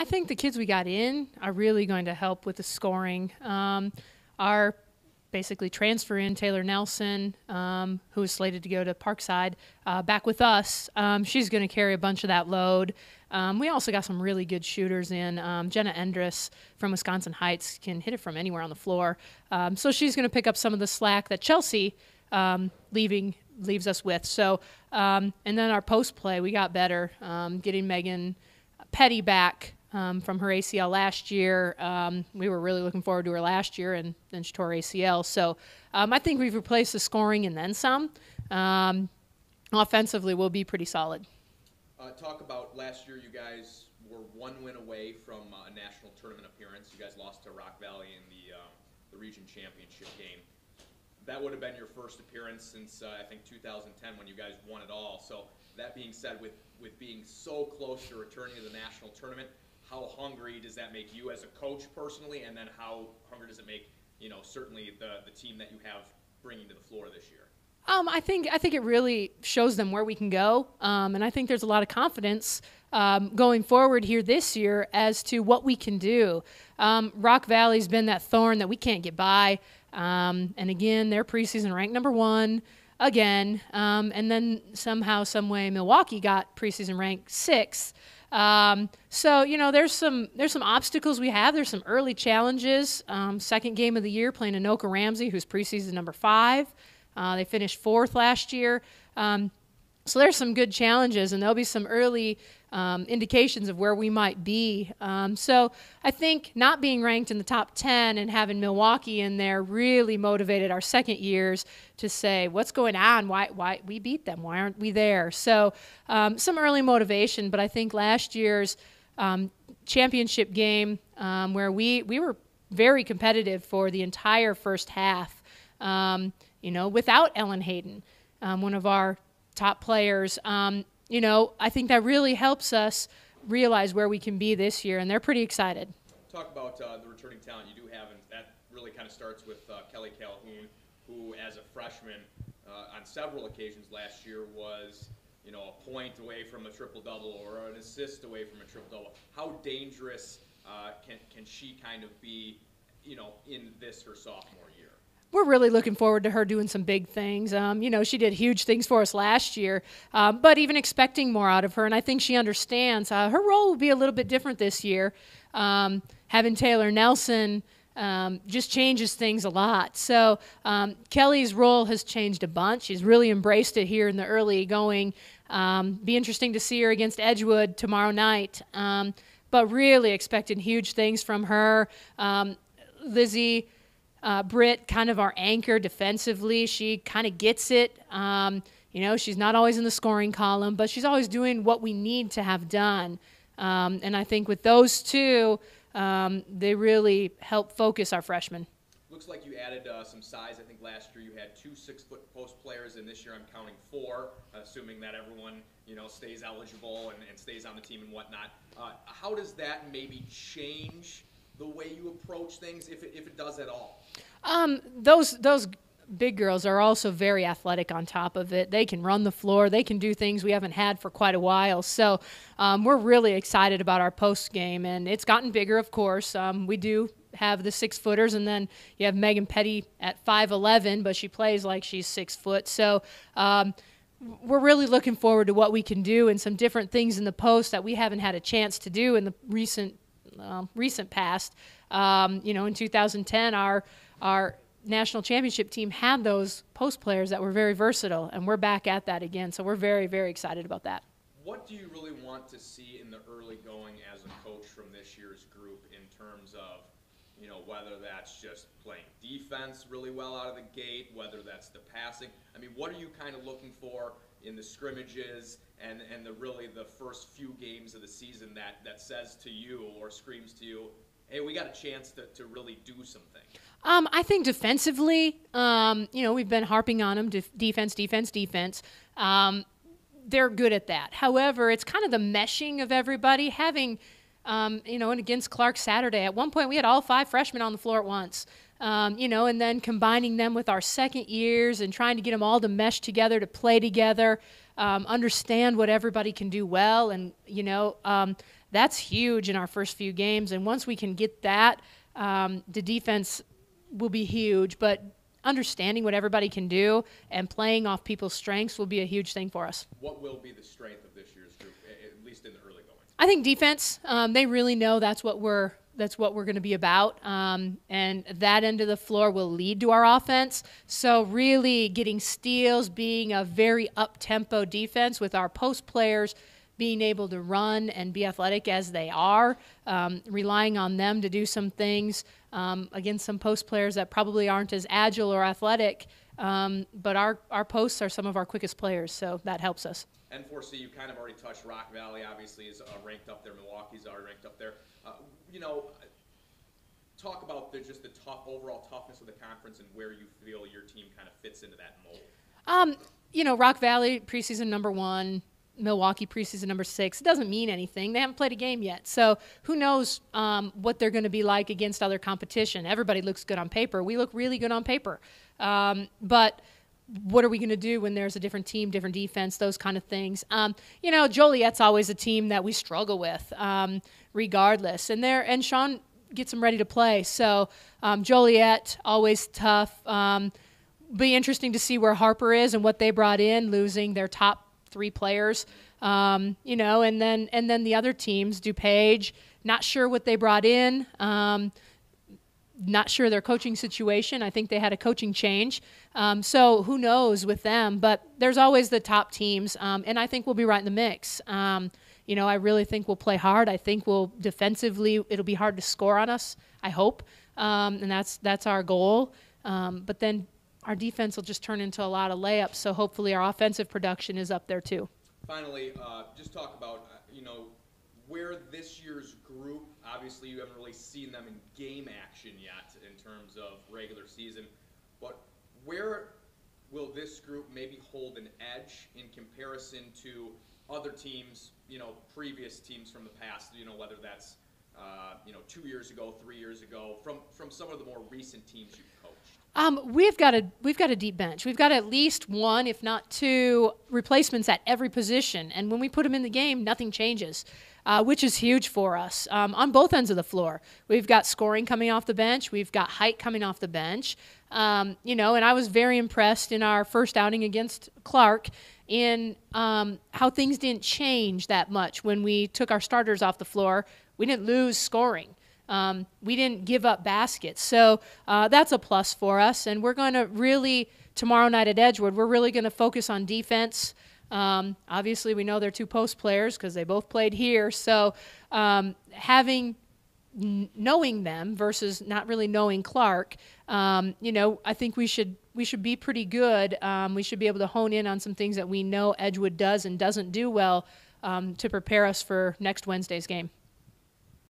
I think the kids we got in are really going to help with the scoring. Our basically transfer in Taylor Nelson, who is slated to go to Parkside, back with us. She's going to carry a bunch of that load. We also got some really good shooters in. Jenna Endress from Wisconsin Heights can hit it from anywhere on the floor. So she's going to pick up some of the slack that Chelsea leaves us with. So, and then our post play, we got better, getting Megan Petty back from her ACL last year. We were really looking forward to her last year, and then she tore her ACL. So I think we've replaced the scoring and then some. Offensively, we'll be pretty solid. Talk about last year, you guys were one win away from a national tournament appearance. You guys lost to Rock Valley in the region championship game. That would have been your first appearance since, I think, 2010 when you guys won it all. So that being said, with being so close to returning to the national tournament, how hungry does that make you as a coach personally, and then how hungry does it make, certainly the team that you have bringing to the floor this year? I think it really shows them where we can go, and I think there's a lot of confidence going forward here this year as to what we can do. Rock Valley's been that thorn that we can't get by, and again, they're preseason ranked number 1 again, and then somehow, some way, Milwaukee got preseason ranked 6th. So there's some obstacles we have. There's some early challenges. Second game of the year playing Anoka Ramsey, who's preseason number 5. They finished 4th last year. So there's some good challenges, and there'll be some early indications of where we might be. So I think not being ranked in the top 10 and having Milwaukee in there really motivated our second years to say, what's going on? Why we beat them? Why aren't we there? So some early motivation, but I think last year's championship game where we were very competitive for the entire first half, without Ellen Hayden, one of our top players. I think that really helps us realize where we can be this year, and they're pretty excited. Talk about the returning talent you do have, and that really kind of starts with Kelly Calhoun, who as a freshman on several occasions last year was a point away from a triple-double or an assist away from a triple-double. How dangerous can she kind of be in this her sophomore year? We're really looking forward to her doing some big things. She did huge things for us last year, but even expecting more out of her, and I think she understands her role will be a little bit different this year. Having Taylor Nelson just changes things a lot. So Kelly's role has changed a bunch. She's really embraced it here in the early going. Be interesting to see her against Edgewood tomorrow night, but really expecting huge things from her. Lizzie Britt, kind of our anchor defensively. She kind of gets it. She's not always in the scoring column, but she's always doing what we need to have done. And I think with those two, they really help focus our freshmen. Looks like you added some size. I think last year you had 2 6-foot post players, and this year I'm counting 4, assuming that everyone stays eligible and stays on the team and whatnot. How does that maybe change the way you approach things, if it does at all? Those big girls are also very athletic on top of it. They can run the floor. They can do things we haven't had for quite a while. So we're really excited about our post game, and it's gotten bigger, of course. We do have the 6-footers, and then you have Megan Petty at 5'11", but she plays like she's 6 foot. So we're really looking forward to what we can do and some different things in the post that we haven't had a chance to do in the recent past. In 2010, our national championship team had those post players that were very versatile, and we're back at that again. So we're very, very excited about that. What do you really want to see in the early going as a coach from this year's group in terms of, whether that's just playing defense really well out of the gate, whether that's the passing? I mean, what are you kind of looking for in the scrimmages and the first few games of the season that says to you or screams to you, hey, we got a chance to really do something? I think defensively, we've been harping on them, defense. They're good at that. However, it's kind of the meshing of everybody. Having, and against Clark Saturday, at one point we had all 5 freshmen on the floor at once. And then combining them with our second years and trying to get them all to mesh together, to play together, understand what everybody can do well. And, that's huge in our first few games. And once we can get that, the defense will be huge. But understanding what everybody can do and playing off people's strengths will be a huge thing for us. What will be the strength of this year's group, at least in the early going? I think defense. They really know that's what we're going to be about, and that end of the floor will lead to our offense. So really getting steals, being a very up-tempo defense with our post players being able to run and be athletic as they are, relying on them to do some things against some post players that probably aren't as agile or athletic, but our posts are some of our quickest players, so that helps us. N4C, you kind of already touched. Rock Valley obviously is ranked up there. Milwaukee's already ranked up there. Talk about just the overall toughness of the conference and where you feel your team kind of fits into that mold. Rock Valley preseason #1, Milwaukee preseason #6. It doesn't mean anything. They haven't played a game yet, so who knows what they're going to be like against other competition. Everybody looks good on paper. We look really good on paper, but what are we going to do when there's a different team, different defense, those kind of things? Joliet's always a team that we struggle with, regardless. And Sean gets them ready to play. So Joliet, always tough. Be interesting to see where Harper is and what they brought in, losing their top 3 players. And then the other teams, DuPage, not sure what they brought in. Not sure their coaching situation. I think they had a coaching change. So who knows with them? But there's always the top teams, and I think we'll be right in the mix. I really think we'll play hard. I think we'll defensively, it'll be hard to score on us, I hope, and that's our goal. But then our defense will just turn into a lot of layups, so hopefully our offensive production is up there too. Finally, just talk about, where this year's group, obviously you haven't really seen them in game action yet in terms of regular season, but where will this group maybe hold an edge in comparison to other teams, previous teams from the past, whether that's, 2 years ago, 3 years ago, from some of the more recent teams you've coached? We've got a deep bench. We've got at least 1, if not 2, replacements at every position. And when we put them in the game, nothing changes, which is huge for us on both ends of the floor. We've got scoring coming off the bench. We've got height coming off the bench. And I was very impressed in our first outing against Clark in how things didn't change that much when we took our starters off the floor. We didn't lose scoring. We didn't give up baskets. So that's a plus for us. And we're going to really, tomorrow night at Edgewood, we're really going to focus on defense. Obviously, we know they're 2 post players because they both played here. So knowing them versus not really knowing Clark, I think we should be pretty good. We should be able to hone in on some things that we know Edgewood does and doesn't do well to prepare us for next Wednesday's game.